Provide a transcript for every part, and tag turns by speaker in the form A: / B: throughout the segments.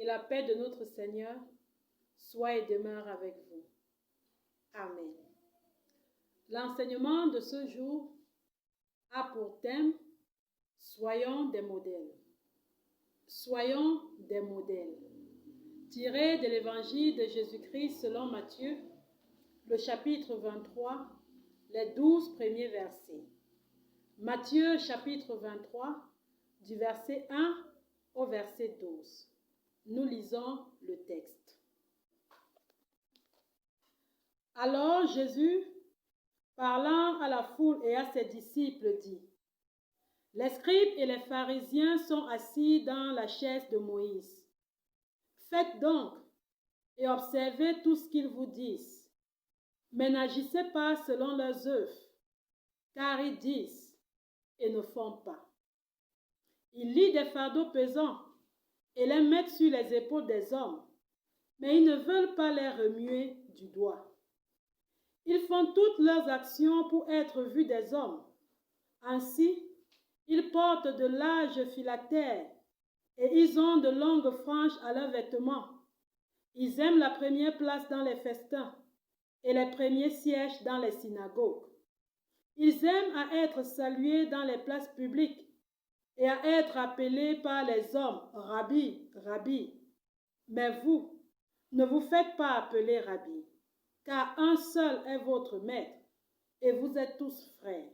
A: et la paix de notre Seigneur soit et demeure avec vous. Amen. L'enseignement de ce jour a pour thème « Soyons des modèles ». Soyons des modèles. Tiré de l'évangile de Jésus-Christ selon Matthieu, le chapitre 23, les 12 premiers versets. Matthieu chapitre 23, du verset 1 au verset 12. Nous lisons le texte. Alors Jésus, parlant à la foule et à ses disciples, dit: Les scribes et les pharisiens sont assis dans la chaise de Moïse. Faites donc et observez tout ce qu'ils vous disent, mais n'agissez pas selon leurs œuvres, car ils disent et ne font pas. Ils lient des fardeaux pesants et les mettent sur les épaules des hommes, mais ils ne veulent pas les remuer du doigt. Ils font toutes leurs actions pour être vus des hommes. Ainsi, ils portent de larges phylactères et ils ont de longues franges à leurs vêtements. Ils aiment la première place dans les festins et les premiers sièges dans les synagogues. Ils aiment à être salués dans les places publiques et à être appelés par les hommes « Rabbi, Rabbi ». Mais vous, ne vous faites pas appeler Rabbi, car un seul est votre maître et vous êtes tous frères.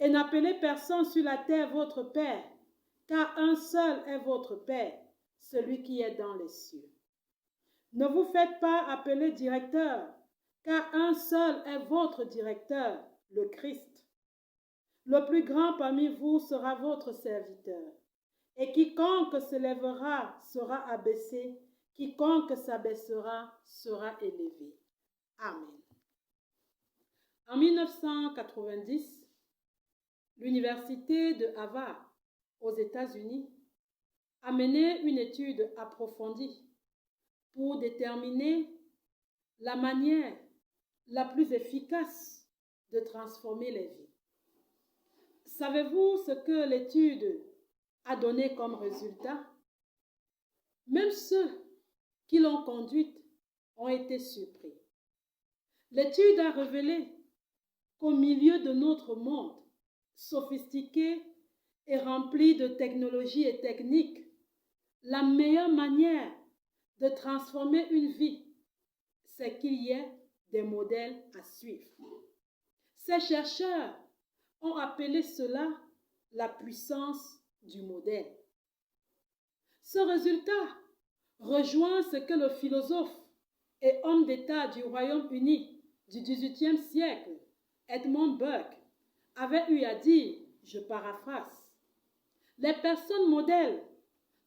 A: Et n'appelez personne sur la terre votre Père, car un seul est votre Père, celui qui est dans les cieux. Ne vous faites pas appeler directeur, car un seul est votre directeur, le Christ. Le plus grand parmi vous sera votre serviteur, et quiconque se lèvera sera abaissé, quiconque s'abaissera sera élevé. Amen. En 1990, l'université de Harvard, aux États-Unis, a mené une étude approfondie pour déterminer la manière la plus efficace de transformer les vies. Savez-vous ce que l'étude a donné comme résultat? Même ceux qui l'ont conduite ont été surpris. L'étude a révélé qu'au milieu de notre monde sophistiqué et rempli de technologies et techniques, la meilleure manière de transformer une vie, c'est qu'il y ait des modèles à suivre. Ces chercheurs ont appelé cela la puissance du modèle. Ce résultat rejoint ce que le philosophe et homme d'État du Royaume-Uni du XVIIIe siècle, Edmund Burke, avait eu à dire, je paraphrase: les personnes modèles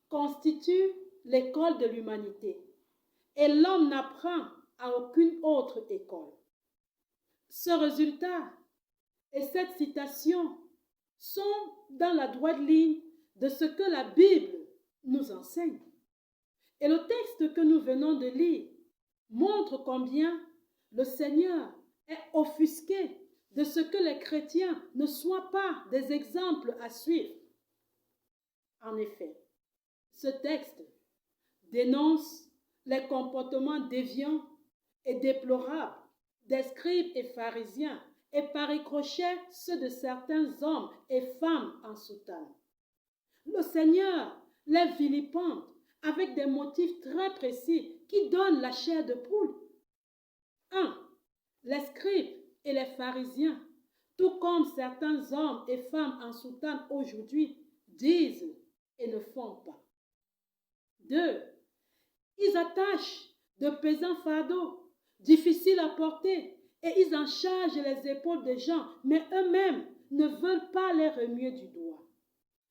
A: constituent l'école de l'humanité et l'homme n'apprend à aucune autre école. Ce résultat et cette citation sont dans la droite ligne de ce que la Bible nous enseigne. Et le texte que nous venons de lire montre combien le Seigneur est offusqué de ce que les chrétiens ne soient pas des exemples à suivre. En effet, ce texte dénonce les comportements déviants et déplorables des scribes et pharisiens et par ricochet ceux de certains hommes et femmes en soutane. Le Seigneur les vilipende avec des motifs très précis qui donnent la chair de poule. 1. Les scribes et les pharisiens, tout comme certains hommes et femmes en soutane aujourd'hui, disent et ne font pas. 2. Ils attachent de pesants fardeaux, difficiles à porter, et ils en chargent les épaules des gens, mais eux-mêmes ne veulent pas les remuer du doigt.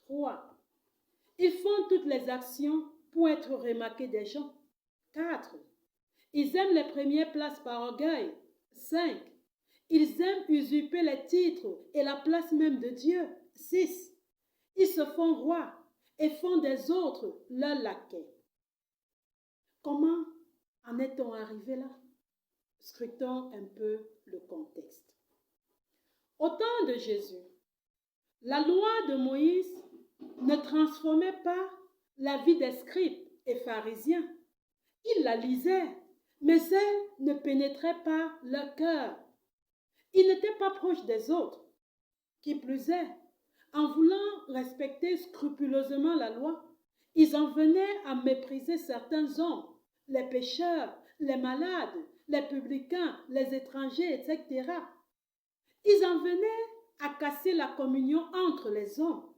A: 3. Ils font toutes les actions pour être remarqués des gens. 4. Ils aiment les premières places par orgueil. 5. Ils aiment usurper les titres et la place même de Dieu. 6. Ils se font rois et font des autres leurs laquais. Comment en est-on arrivé là? Scrutons un peu le contexte. Au temps de Jésus, la loi de Moïse ne transformait pas la vie des scribes et pharisiens. Ils la lisaient, mais elle ne pénétrait pas leur cœur. Ils n'étaient pas proches des autres. Qui plus est, en voulant respecter scrupuleusement la loi, ils en venaient à mépriser certains hommes, les pécheurs, les malades, les publicains, les étrangers, etc. Ils en venaient à casser la communion entre les hommes.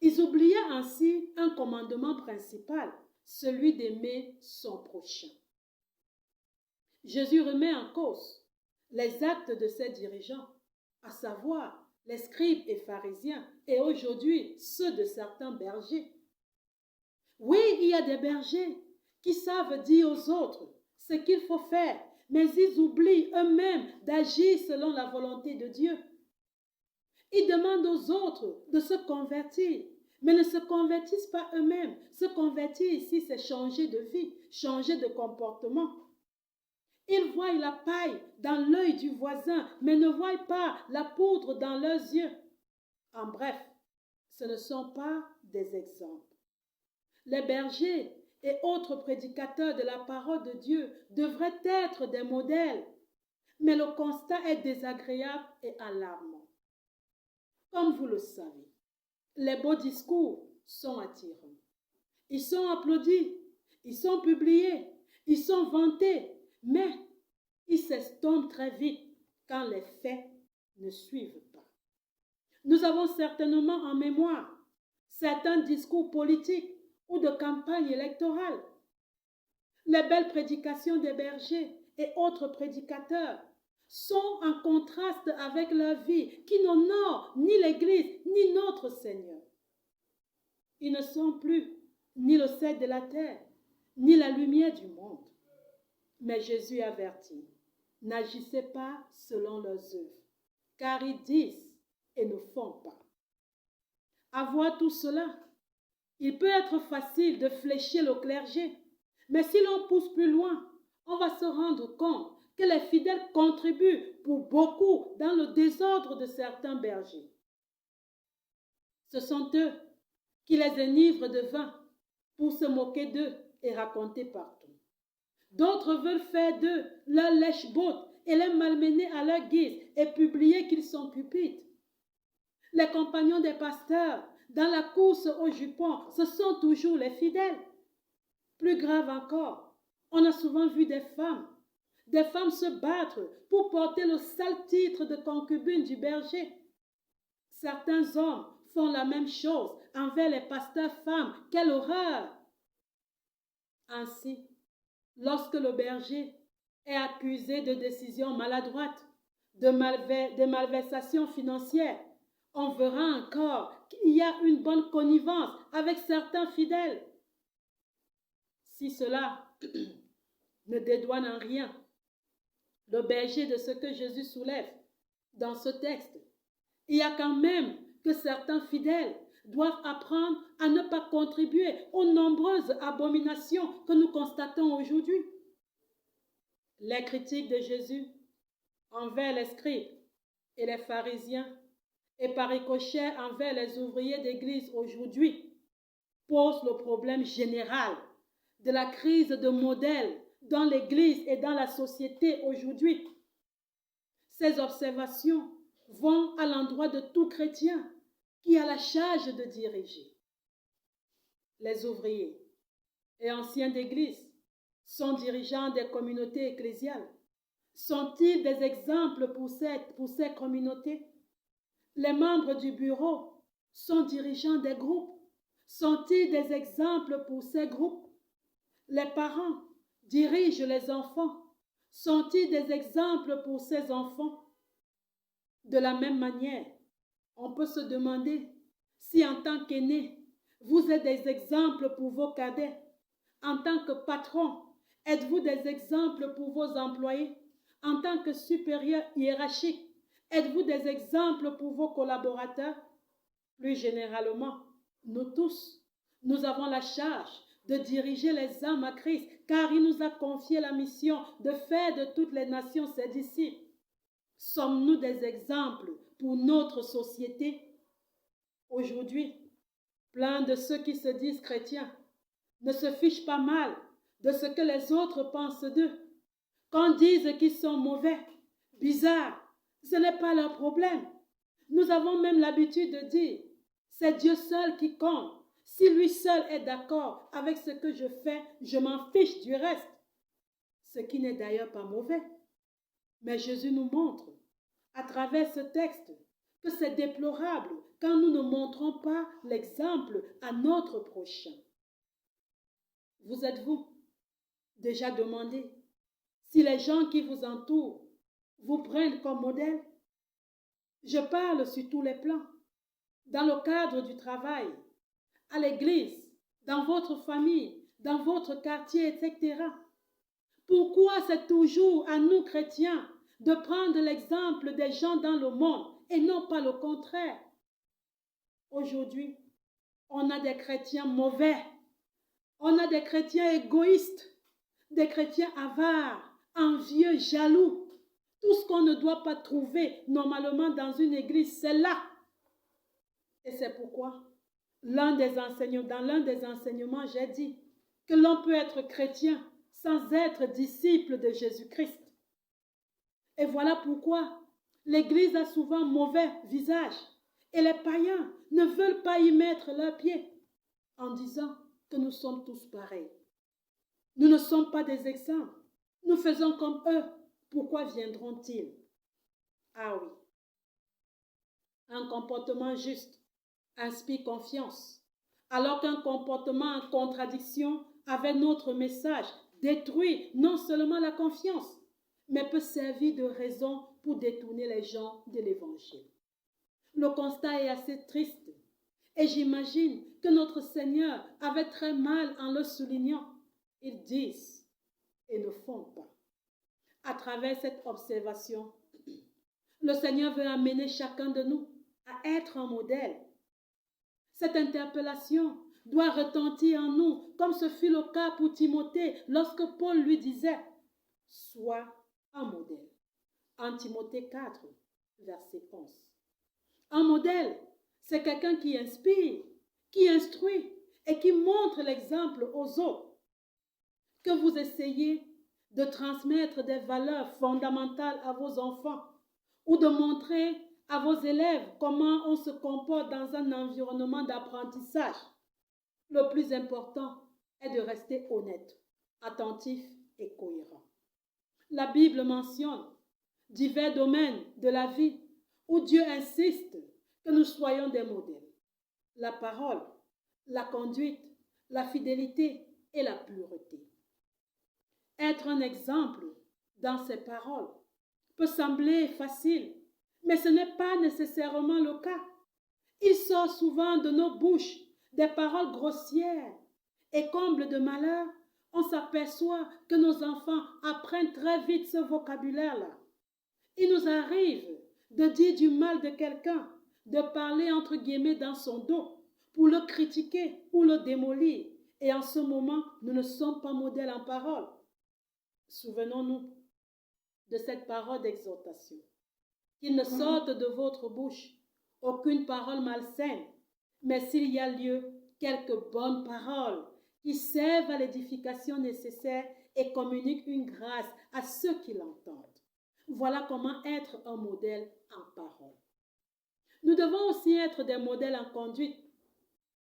A: Ils oubliaient ainsi un commandement principal, celui d'aimer son prochain. Jésus remet en cause les actes de ses dirigeants, à savoir les scribes et pharisiens, et aujourd'hui ceux de certains bergers. Oui, il y a des bergers qui savent dire aux autres ce qu'il faut faire, mais ils oublient eux-mêmes d'agir selon la volonté de Dieu. Ils demandent aux autres de se convertir, mais ne se convertissent pas eux-mêmes. Se convertir ici, c'est changer de vie, changer de comportement. Ils voient la paille dans l'œil du voisin, mais ne voient pas la poudre dans leurs yeux. En bref, ce ne sont pas des exemples. Les bergers et autres prédicateurs de la parole de Dieu devraient être des modèles, mais le constat est désagréable et alarmant. Comme vous le savez, les beaux discours sont attirants. Ils sont applaudis, ils sont publiés, ils sont vantés, mais ils s'estompent très vite quand les faits ne suivent pas. Nous avons certainement en mémoire certains discours politiques ou de campagne électorale. Les belles prédications des bergers et autres prédicateurs sont en contraste avec leur vie qui n'honorent ni l'Église ni notre Seigneur. Ils ne sont plus ni le sel de la terre, ni la lumière du monde. Mais Jésus avertit, n'agissez pas selon leurs œuvres, car ils disent et ne font pas. À voir tout cela, il peut être facile de fléchir le clergé, mais si l'on pousse plus loin, on va se rendre compte que les fidèles contribuent pour beaucoup dans le désordre de certains bergers. Ce sont eux qui les enivrent de vin pour se moquer d'eux et raconter partout. D'autres veulent faire d'eux leur lèche-botte et les malmener à leur guise et publier qu'ils sont cupides. Les compagnons des pasteurs, dans la course au jupon, ce sont toujours les fidèles. Plus grave encore, on a souvent vu des femmes se battre pour porter le sale titre de concubine du berger. Certains hommes font la même chose envers les pasteurs femmes. Quelle horreur! Ainsi, lorsque le berger est accusé de décisions maladroites, de malversations financières, on verra encore qu'il y a une bonne connivence avec certains fidèles. Si cela ne dédouane en rien le berger de ce que Jésus soulève dans ce texte, il y a quand même que certains fidèles doivent apprendre à ne pas contribuer aux nombreuses abominations que nous constatons aujourd'hui. Les critiques de Jésus envers les scribes et les pharisiens et par ricochet envers les ouvriers d'église aujourd'hui posent le problème général de la crise de modèles dans l'église et dans la société aujourd'hui. Ces observations vont à l'endroit de tout chrétien qui a la charge de diriger. Les ouvriers et anciens d'église sont dirigeants des communautés ecclésiales. Sont-ils des exemples pour ces communautés? Les membres du bureau sont dirigeants des groupes. Sont-ils des exemples pour ces groupes? Les parents dirigent les enfants. Sont-ils des exemples pour ces enfants? De la même manière, on peut se demander si en tant qu'aîné, vous êtes des exemples pour vos cadets. En tant que patron, êtes-vous des exemples pour vos employés? En tant que supérieur hiérarchique, êtes-vous des exemples pour vos collaborateurs? Plus généralement, nous tous, nous avons la charge de diriger les âmes à Christ, car il nous a confié la mission de faire de toutes les nations ses disciples. Sommes-nous des exemples pour notre société? Aujourd'hui, plein de ceux qui se disent chrétiens ne se fichent pas mal de ce que les autres pensent d'eux. Qu'on dise qu'ils sont mauvais, bizarres, ce n'est pas leur problème. Nous avons même l'habitude de dire, c'est Dieu seul qui compte. Si lui seul est d'accord avec ce que je fais, je m'en fiche du reste. Ce qui n'est d'ailleurs pas mauvais. Mais Jésus nous montre, à travers ce texte, que c'est déplorable quand nous ne montrons pas l'exemple à notre prochain. Vous êtes-vous déjà demandé si les gens qui vous entourent vous prennent comme modèle? Je parle sur tous les plans, dans le cadre du travail, à l'église, dans votre famille, dans votre quartier, etc. Pourquoi c'est toujours à nous chrétiens de prendre l'exemple des gens dans le monde et non pas le contraire? Aujourd'hui, on a des chrétiens mauvais, on a des chrétiens égoïstes, des chrétiens avares, envieux, jaloux. Tout ce qu'on ne doit pas trouver normalement dans une église, c'est là. Et c'est pourquoi, dans l'un des enseignements, j'ai dit que l'on peut être chrétien sans être disciple de Jésus-Christ. Et voilà pourquoi l'église a souvent mauvais visage et les païens ne veulent pas y mettre leurs pieds en disant que nous sommes tous pareils. Nous ne sommes pas des exemples. Nous faisons comme eux. Pourquoi viendront-ils? Ah oui. Un comportement juste inspire confiance, alors qu'un comportement en contradiction avec notre message détruit non seulement la confiance, mais peut servir de raison pour détourner les gens de l'évangile. Le constat est assez triste et j'imagine que notre Seigneur avait très mal en le soulignant. Ils disent et ne font pas. À travers cette observation, le Seigneur veut amener chacun de nous à être un modèle. Cette interpellation doit retentir en nous, comme ce fut le cas pour Timothée lorsque Paul lui disait « Sois un modèle ». En Timothée 4, verset 11. Un modèle, c'est quelqu'un qui inspire, qui instruit et qui montre l'exemple aux autres. Que vous essayez de transmettre des valeurs fondamentales à vos enfants ou de montrer à vos élèves comment on se comporte dans un environnement d'apprentissage. Le plus important est de rester honnête, attentif et cohérent. La Bible mentionne divers domaines de la vie où Dieu insiste que nous soyons des modèles. La parole, la conduite, la fidélité et la pureté. Être un exemple dans ses paroles peut sembler facile, mais ce n'est pas nécessairement le cas. Il sort souvent de nos bouches des paroles grossières et comble de malheur, on s'aperçoit que nos enfants apprennent très vite ce vocabulaire-là. Il nous arrive de dire du mal de quelqu'un, de parler entre guillemets dans son dos pour le critiquer ou le démolir. Et en ce moment, nous ne sommes pas modèles en parole. Souvenons-nous de cette parole d'exhortation. Qu'il ne sorte de votre bouche aucune parole malsaine, mais s'il y a lieu, quelques bonnes paroles qui servent à l'édification nécessaire et communiquent une grâce à ceux qui l'entendent. Voilà comment être un modèle en parole. Nous devons aussi être des modèles en conduite.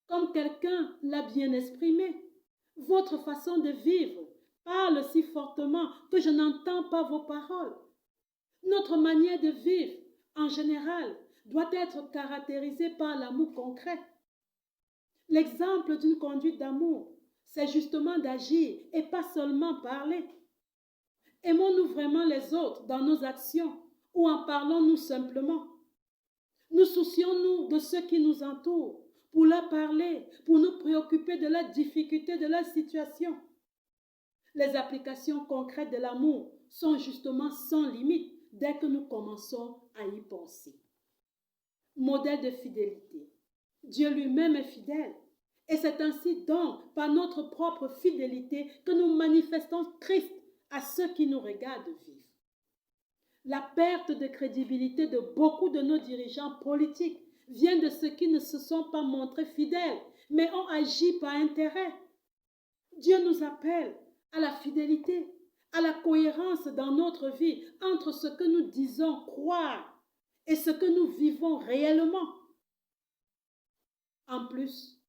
A: Comme quelqu'un l'a bien exprimé, votre façon de vivre parle si fortement que je n'entends pas vos paroles. Notre manière de vivre, en général, doit être caractérisée par l'amour concret. L'exemple d'une conduite d'amour, c'est justement d'agir et pas seulement parler. Aimons-nous vraiment les autres dans nos actions ou en parlons-nous simplement? Nous soucions-nous de ceux qui nous entourent pour leur parler, pour nous préoccuper de leurs difficultés, de leur situation? Les applications concrètes de l'amour sont justement sans limite dès que nous commençons à y penser. Modèle de fidélité. Dieu lui-même est fidèle. Et c'est ainsi donc par notre propre fidélité que nous manifestons Christ à ceux qui nous regardent vivre. La perte de crédibilité de beaucoup de nos dirigeants politiques vient de ceux qui ne se sont pas montrés fidèles, mais ont agi par intérêt. Dieu nous appelle à la fidélité, à la cohérence dans notre vie entre ce que nous disons croire et ce que nous vivons réellement. En plus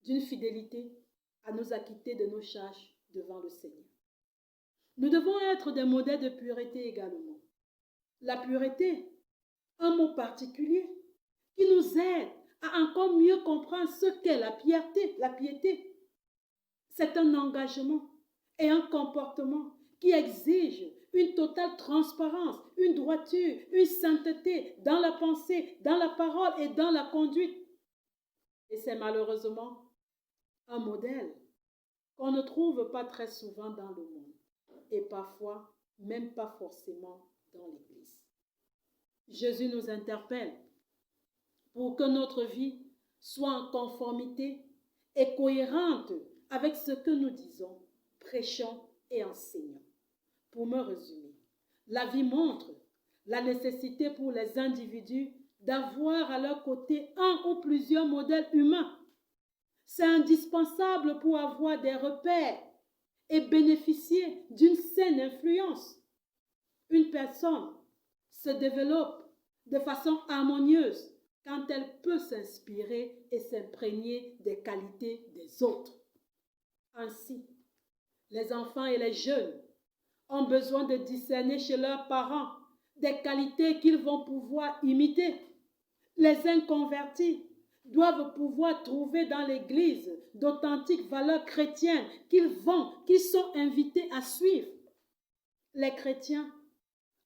A: d'une fidélité à nous acquitter de nos charges devant le Seigneur. Nous devons être des modèles de pureté également. La pureté, un mot particulier qui nous aide à encore mieux comprendre ce qu'est la piété. La piété, c'est un engagement et un comportement qui exige une totale transparence, une droiture, une sainteté dans la pensée, dans la parole et dans la conduite. Et c'est malheureusement un modèle qu'on ne trouve pas très souvent dans le monde et parfois même pas forcément dans l'Église. Jésus nous interpelle pour que notre vie soit en conformité et cohérente avec ce que nous disons, prêchons et enseignons. Pour me résumer, la vie montre la nécessité pour les individus d'avoir à leur côté un ou plusieurs modèles humains. C'est indispensable pour avoir des repères et bénéficier d'une saine influence. Une personne se développe de façon harmonieuse quand elle peut s'inspirer et s'imprégner des qualités des autres. Ainsi, les enfants et les jeunes ont besoin de discerner chez leurs parents des qualités qu'ils vont pouvoir imiter. Les inconvertis doivent pouvoir trouver dans l'Église d'authentiques valeurs chrétiennes qu'ils sont invités à suivre. Les chrétiens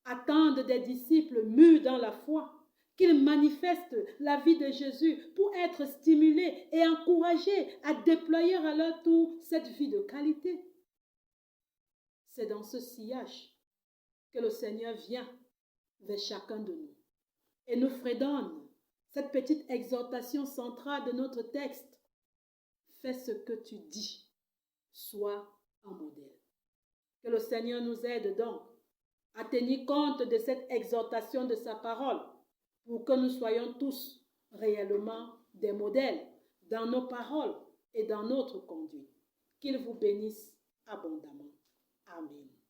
A: attendent des disciples mûrs dans la foi, qu'ils manifestent la vie de Jésus pour être stimulés et encouragés à déployer à leur tour cette vie de qualité. C'est dans ce sillage que le Seigneur vient vers chacun de nous et nous fredonne cette petite exhortation centrale de notre texte. Fais ce que tu dis, sois un modèle. Que le Seigneur nous aide donc à tenir compte de cette exhortation de sa parole pour que nous soyons tous réellement des modèles dans nos paroles et dans notre conduite. Qu'il vous bénisse abondamment. Amen.